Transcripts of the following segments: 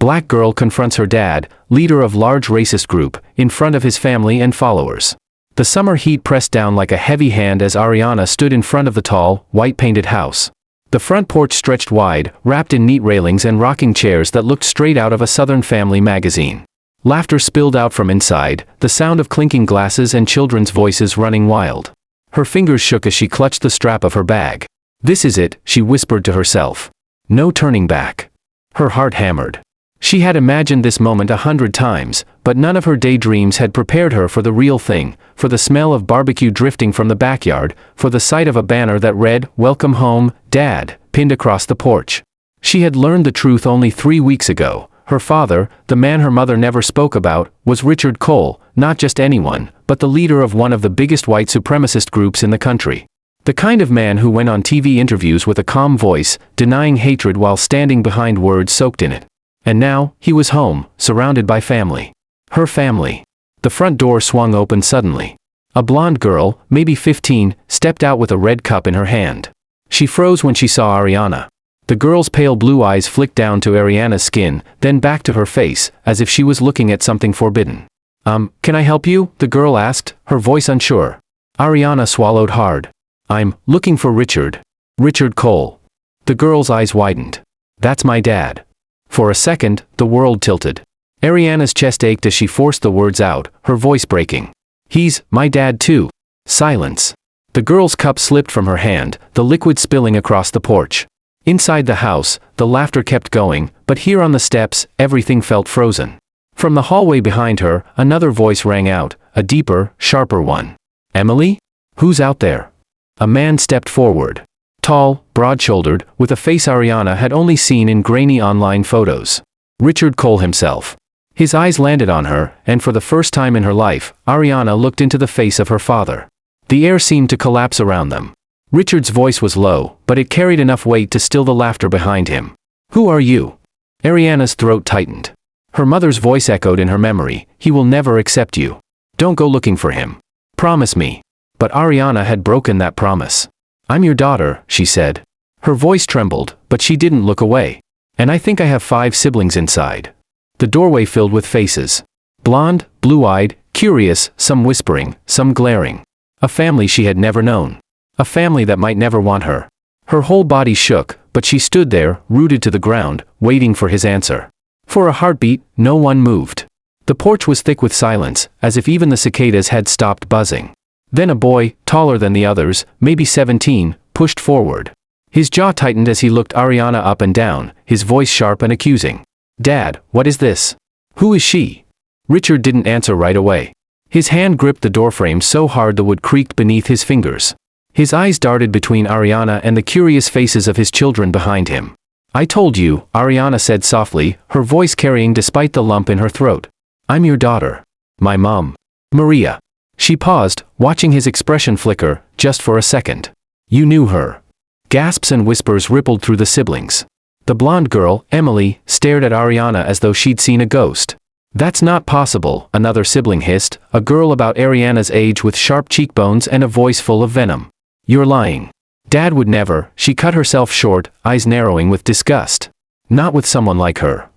Black girl confronts her dad, leader of large racist group, in front of his family and followers. The summer heat pressed down like a heavy hand as Ariana stood in front of the tall, white-painted house. The front porch stretched wide, wrapped in neat railings and rocking chairs that looked straight out of a Southern family magazine. Laughter spilled out from inside, the sound of clinking glasses and children's voices running wild. Her fingers shook as she clutched the strap of her bag. "This is it," she whispered to herself. No turning back. Her heart hammered. She had imagined this moment 100 times, but none of her daydreams had prepared her for the real thing, for the smell of barbecue drifting from the backyard, for the sight of a banner that read, "Welcome home, Dad," pinned across the porch. She had learned the truth only 3 weeks ago. Her father, the man her mother never spoke about, was Richard Cole, not just anyone, but the leader of one of the biggest white supremacist groups in the country. The kind of man who went on TV interviews with a calm voice, denying hatred while standing behind words soaked in it. And now, he was home, surrounded by family. Her family. The front door swung open suddenly. A blonde girl, maybe 15, stepped out with a red cup in her hand. She froze when she saw Ariana. The girl's pale blue eyes flicked down to Ariana's skin, then back to her face, as if she was looking at something forbidden. Can I help you?" the girl asked, her voice unsure. Ariana swallowed hard. "I'm looking for Richard. Richard Cole." The girl's eyes widened. "That's my dad." For a second, the world tilted. Ariana's chest ached as she forced the words out, her voice breaking. "He's my dad too." Silence. The girl's cup slipped from her hand, the liquid spilling across the porch. Inside the house, the laughter kept going, but here on the steps, everything felt frozen. From the hallway behind her, another voice rang out, a deeper, sharper one. "Emily? Who's out there?" A man stepped forward. Tall, broad-shouldered, with a face Ariana had only seen in grainy online photos. Richard Cole himself. His eyes landed on her, and for the first time in her life, Ariana looked into the face of her father. The air seemed to collapse around them. Richard's voice was low, but it carried enough weight to still the laughter behind him. "Who are you?" Ariana's throat tightened. Her mother's voice echoed in her memory, "He will never accept you. Don't go looking for him. Promise me." But Ariana had broken that promise. "I'm your daughter," she said. Her voice trembled, but she didn't look away. "And I think I have 5 siblings inside." The doorway filled with faces. Blonde, blue-eyed, curious, some whispering, some glaring. A family she had never known. A family that might never want her. Her whole body shook, but she stood there, rooted to the ground, waiting for his answer. For a heartbeat, no one moved. The porch was thick with silence, as if even the cicadas had stopped buzzing. Then a boy, taller than the others, maybe 17, pushed forward. His jaw tightened as he looked Ariana up and down, his voice sharp and accusing. "Dad, what is this? Who is she?" Richard didn't answer right away. His hand gripped the doorframe so hard the wood creaked beneath his fingers. His eyes darted between Ariana and the curious faces of his children behind him. "I told you," Ariana said softly, her voice carrying despite the lump in her throat. "I'm your daughter. My mom. Maria." She paused, watching his expression flicker, just for a second. "You knew her." Gasps and whispers rippled through the siblings. The blonde girl, Emily, stared at Ariana as though she'd seen a ghost. "That's not possible," another sibling hissed, a girl about Ariana's age with sharp cheekbones and a voice full of venom. "You're lying. Dad would never," she cut herself short, eyes narrowing with disgust. "Not with someone like her."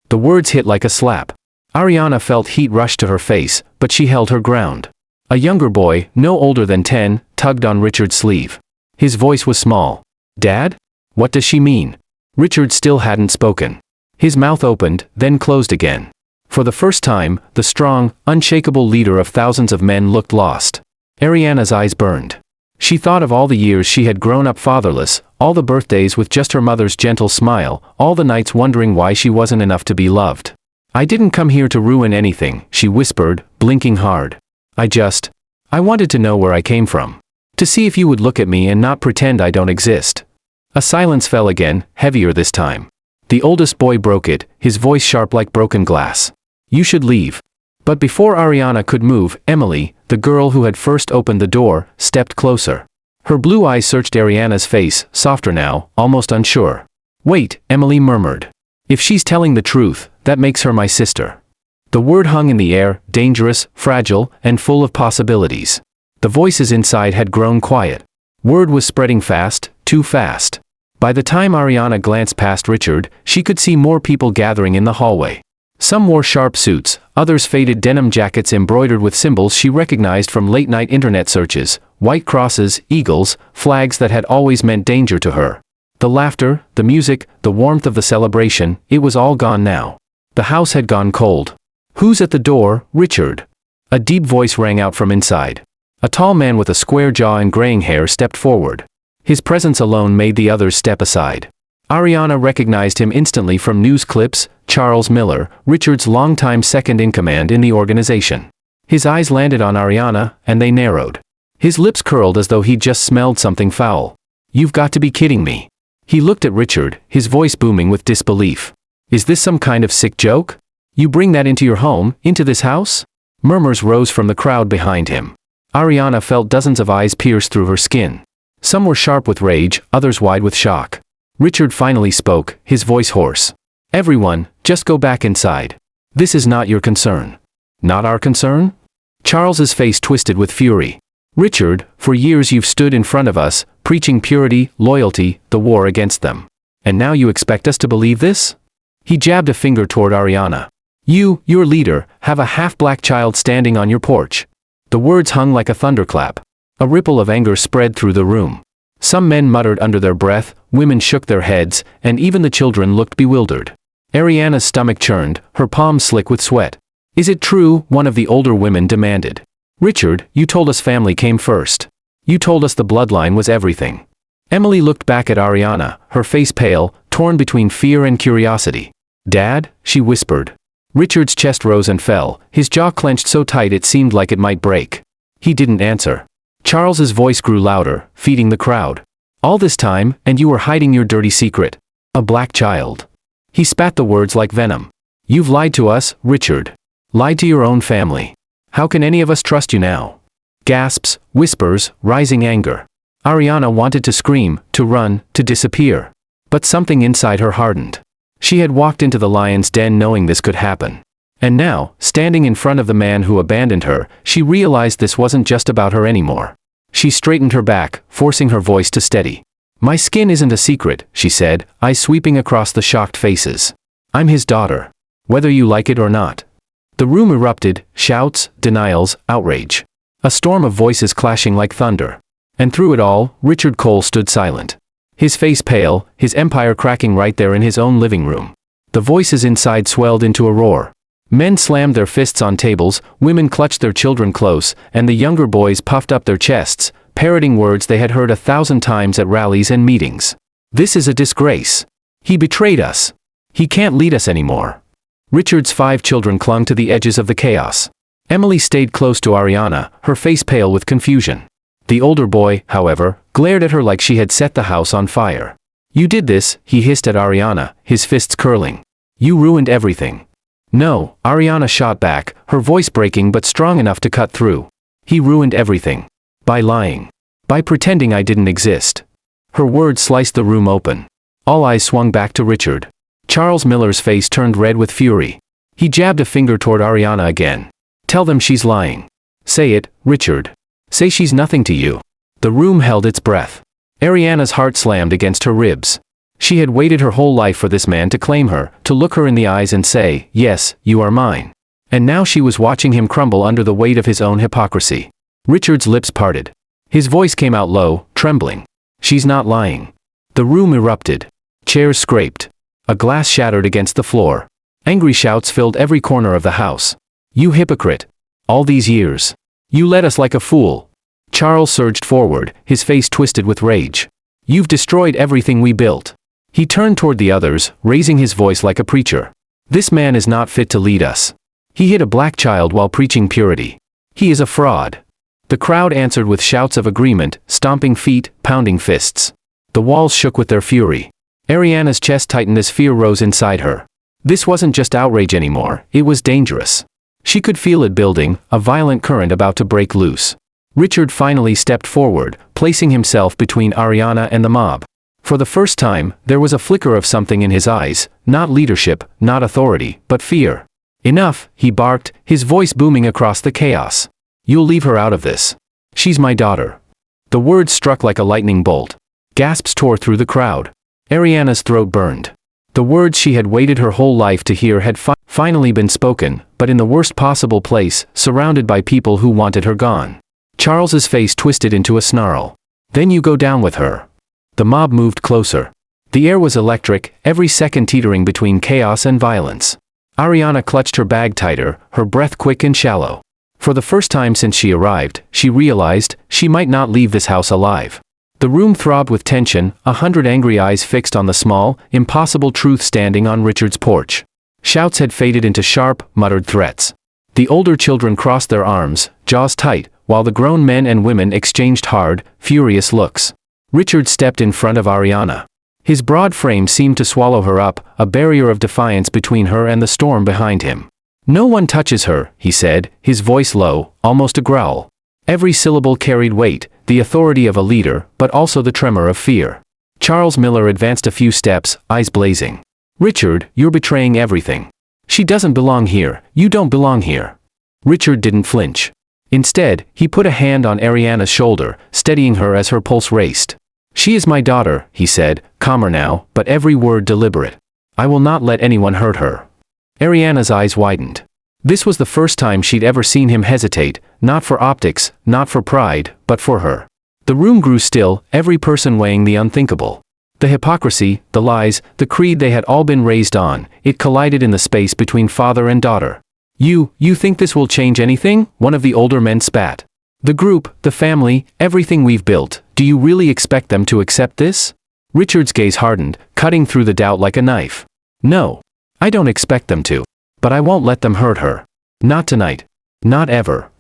The words hit like a slap. Ariana felt heat rush to her face, but she held her ground. A younger boy, no older than 10, tugged on Richard's sleeve. His voice was small. "Dad? What does she mean?" Richard still hadn't spoken. His mouth opened, then closed again. For the first time, the strong, unshakable leader of thousands of men looked lost. Ariana's eyes burned. She thought of all the years she had grown up fatherless, all the birthdays with just her mother's gentle smile, all the nights wondering why she wasn't enough to be loved. "I didn't come here to ruin anything," she whispered, blinking hard. I wanted to know where I came from. To see if you would look at me and not pretend I don't exist." A silence fell again, heavier this time. The oldest boy broke it, his voice sharp like broken glass. "You should leave." But before Ariana could move, Emily, the girl who had first opened the door, stepped closer. Her blue eyes searched Ariana's face, softer now, almost unsure. "Wait," Emily murmured. "If she's telling the truth, that makes her my sister." The word hung in the air, dangerous, fragile, and full of possibilities. The voices inside had grown quiet. Word was spreading fast, too fast. By the time Ariana glanced past Richard, she could see more people gathering in the hallway. Some wore sharp suits, others faded denim jackets embroidered with symbols she recognized from late-night internet searches, white crosses, eagles, flags that had always meant danger to her. The laughter, the music, the warmth of the celebration, it was all gone now. The house had gone cold. "Who's at the door, Richard?" A deep voice rang out from inside. A tall man with a square jaw and graying hair stepped forward. His presence alone made the others step aside. Ariana recognized him instantly from news clips: Charles Miller, Richard's longtime second-in-command in the organization. His eyes landed on Ariana, and they narrowed. His lips curled as though he'd just smelled something foul. "You've got to be kidding me." He looked at Richard, his voice booming with disbelief. "Is this some kind of sick joke? You bring that into your home, into this house?" Murmurs rose from the crowd behind him. Ariana felt dozens of eyes pierce through her skin. Some were sharp with rage, others wide with shock. Richard finally spoke, his voice hoarse. "Everyone, just go back inside. This is not your concern." "Not our concern?" Charles's face twisted with fury. "Richard, for years you've stood in front of us, preaching purity, loyalty, the war against them. And now you expect us to believe this?" He jabbed a finger toward Ariana. "You, your leader, have a half-black child standing on your porch." The words hung like a thunderclap. A ripple of anger spread through the room. Some men muttered under their breath, women shook their heads, and even the children looked bewildered. Ariana's stomach churned, her palms slick with sweat. "Is it true?" one of the older women demanded. "Richard, you told us family came first. You told us the bloodline was everything." Emily looked back at Ariana, her face pale, torn between fear and curiosity. "Dad?" she whispered. Richard's chest rose and fell, his jaw clenched so tight it seemed like it might break. He didn't answer. Charles's voice grew louder, feeding the crowd. "All this time, and you were hiding your dirty secret. A black child." He spat the words like venom. "You've lied to us, Richard. Lied to your own family. How can any of us trust you now?" Gasps, whispers, rising anger. Ariana wanted to scream, to run, to disappear. But something inside her hardened. She had walked into the lion's den knowing this could happen. And now, standing in front of the man who abandoned her, she realized this wasn't just about her anymore. She straightened her back, forcing her voice to steady. "My skin isn't a secret," she said, eyes sweeping across the shocked faces. "I'm his daughter. Whether you like it or not." The room erupted, shouts, denials, outrage. A storm of voices clashing like thunder. And through it all, Richard Cole stood silent. His face pale, his empire cracking right there in his own living room. The voices inside swelled into a roar. Men slammed their fists on tables, women clutched their children close, and the younger boys puffed up their chests, parroting words they had heard 1,000 times at rallies and meetings. "This is a disgrace. He betrayed us. He can't lead us anymore." Richard's 5 children clung to the edges of the chaos. Emily stayed close to Ariana, her face pale with confusion. The older boy, however, glared at her like she had set the house on fire. "You did this," he hissed at Ariana, his fists curling. "You ruined everything." "No," Ariana shot back, her voice breaking but strong enough to cut through. "He ruined everything. By lying. By pretending I didn't exist." Her words sliced the room open. All eyes swung back to Richard. Charles Miller's face turned red with fury. He jabbed a finger toward Ariana again. "Tell them she's lying. Say it, Richard. Say she's nothing to you." The room held its breath. Ariana's heart slammed against her ribs. She had waited her whole life for this man to claim her, to look her in the eyes and say, "Yes, you are mine." And now she was watching him crumble under the weight of his own hypocrisy. Richard's lips parted. His voice came out low, trembling. "She's not lying." The room erupted. Chairs scraped. A glass shattered against the floor. Angry shouts filled every corner of the house. "You hypocrite. All these years. You led us like a fool." Charles surged forward, his face twisted with rage. "You've destroyed everything we built." He turned toward the others, raising his voice like a preacher. "This man is not fit to lead us. He hid a black child while preaching purity. He is a fraud." The crowd answered with shouts of agreement, stomping feet, pounding fists. The walls shook with their fury. Ariana's chest tightened as fear rose inside her. This wasn't just outrage anymore, it was dangerous. She could feel it building, a violent current about to break loose. Richard finally stepped forward, placing himself between Ariana and the mob. For the first time, there was a flicker of something in his eyes, not leadership, not authority, but fear. "Enough," he barked, his voice booming across the chaos. "You'll leave her out of this. She's my daughter." The words struck like a lightning bolt. Gasps tore through the crowd. Ariana's throat burned. The words she had waited her whole life to hear had finally been spoken, but in the worst possible place, surrounded by people who wanted her gone. Charles's face twisted into a snarl. Then you go down with her. The mob moved closer. The air was electric, every second teetering between chaos and violence. Ariana clutched her bag tighter, her breath quick and shallow. For the first time since she arrived, she realized she might not leave this house alive. The room throbbed with tension, 100 angry eyes fixed on the small, impossible truth standing on Richard's porch. Shouts had faded into sharp, muttered threats. The older children crossed their arms, jaws tight, while the grown men and women exchanged hard, furious looks. Richard stepped in front of Ariana. His broad frame seemed to swallow her up, a barrier of defiance between her and the storm behind him. No one touches her, he said, his voice low, almost a growl. Every syllable carried weight, the authority of a leader, but also the tremor of fear. Charles Miller advanced a few steps, eyes blazing. Richard, you're betraying everything. She doesn't belong here, you don't belong here. Richard didn't flinch. Instead, he put a hand on Ariana's shoulder, steadying her as her pulse raced. She is my daughter, he said, calmer now, but every word deliberate. I will not let anyone hurt her. Ariana's eyes widened. This was the first time she'd ever seen him hesitate, not for optics, not for pride, but for her. The room grew still, every person weighing the unthinkable. The hypocrisy, the lies, the creed they had all been raised on, it collided in the space between father and daughter. You think this will change anything? One of the older men spat. The group, the family, everything we've built, do you really expect them to accept this? Richard's gaze hardened, cutting through the doubt like a knife. No. I don't expect them to. But I won't let them hurt her. Not tonight. Not ever.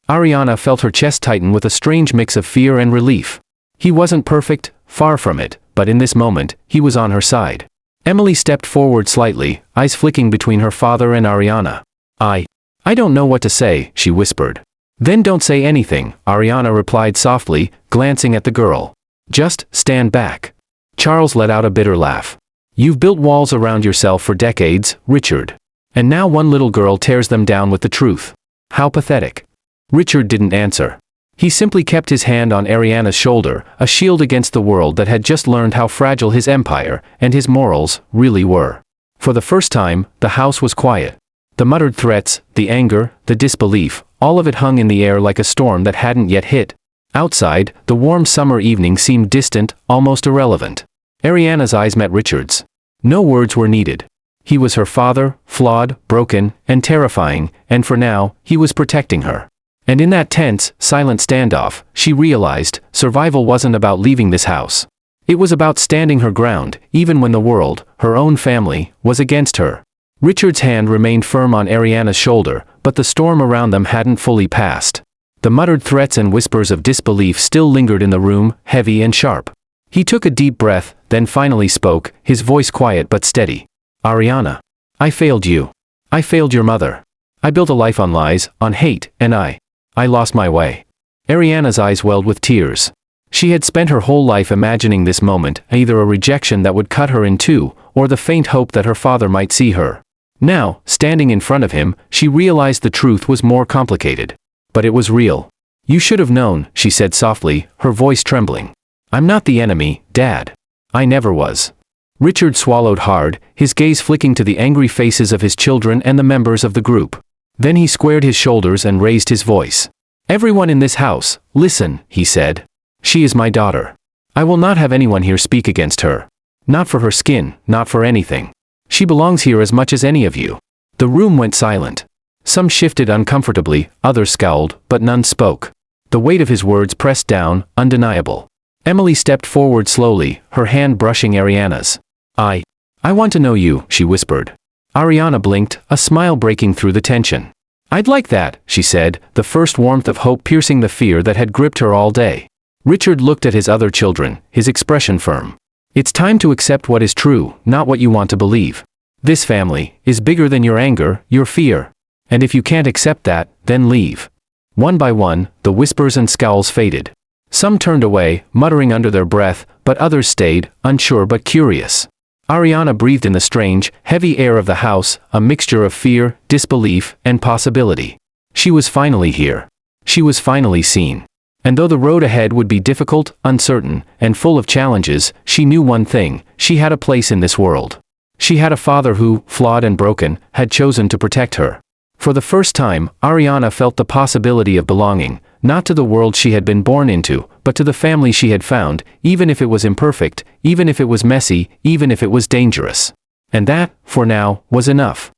Ariana felt her chest tighten with a strange mix of fear and relief. He wasn't perfect, far from it, but in this moment, he was on her side. Emily stepped forward slightly, eyes flicking between her father and Ariana. I don't know what to say, she whispered. Then don't say anything, Ariana replied softly, glancing at the girl. Just stand back. Charles let out a bitter laugh. You've built walls around yourself for decades, Richard. And now one little girl tears them down with the truth. How pathetic. Richard didn't answer. He simply kept his hand on Ariana's shoulder, a shield against the world that had just learned how fragile his empire, and his morals, really were. For the first time, the house was quiet. The muttered threats, the anger, the disbelief, all of it hung in the air like a storm that hadn't yet hit. Outside, the warm summer evening seemed distant, almost irrelevant. Ariana's eyes met Richard's. No words were needed. He was her father, flawed, broken, and terrifying, and for now, he was protecting her. And in that tense, silent standoff, she realized, survival wasn't about leaving this house. It was about standing her ground, even when the world, her own family, was against her. Richard's hand remained firm on Ariana's shoulder, but the storm around them hadn't fully passed. The muttered threats and whispers of disbelief still lingered in the room, heavy and sharp. He took a deep breath, then finally spoke, his voice quiet but steady. Ariana. I failed you. I failed your mother. I built a life on lies, on hate, and I lost my way. Ariana's eyes welled with tears. She had spent her whole life imagining this moment, either a rejection that would cut her in two, or the faint hope that her father might see her. Now, standing in front of him, she realized the truth was more complicated. But it was real. You should have known, she said softly, her voice trembling. I'm not the enemy, Dad. I never was. Richard swallowed hard, his gaze flicking to the angry faces of his children and the members of the group. Then he squared his shoulders and raised his voice. Everyone in this house, listen, he said. She is my daughter. I will not have anyone here speak against her. Not for her skin, not for anything. She belongs here as much as any of you. The room went silent. Some shifted uncomfortably, others scowled, but none spoke. The weight of his words pressed down, undeniable. Emily stepped forward slowly, her hand brushing Ariana's. I want to know you, she whispered. Ariana blinked, a smile breaking through the tension. I'd like that, she said, the first warmth of hope piercing the fear that had gripped her all day. Richard looked at his other children, his expression firm. It's time to accept what is true, not what you want to believe. This family is bigger than your anger, your fear. And if you can't accept that, then leave. One by one, the whispers and scowls faded. Some turned away, muttering under their breath, but others stayed, unsure but curious. Ariana breathed in the strange, heavy air of the house, a mixture of fear, disbelief, and possibility. She was finally here. She was finally seen. And though the road ahead would be difficult, uncertain, and full of challenges, she knew one thing: she had a place in this world. She had a father who, flawed and broken, had chosen to protect her. For the first time, Ariana felt the possibility of belonging, not to the world she had been born into, but to the family she had found, even if it was imperfect, even if it was messy, even if it was dangerous. And that, for now, was enough.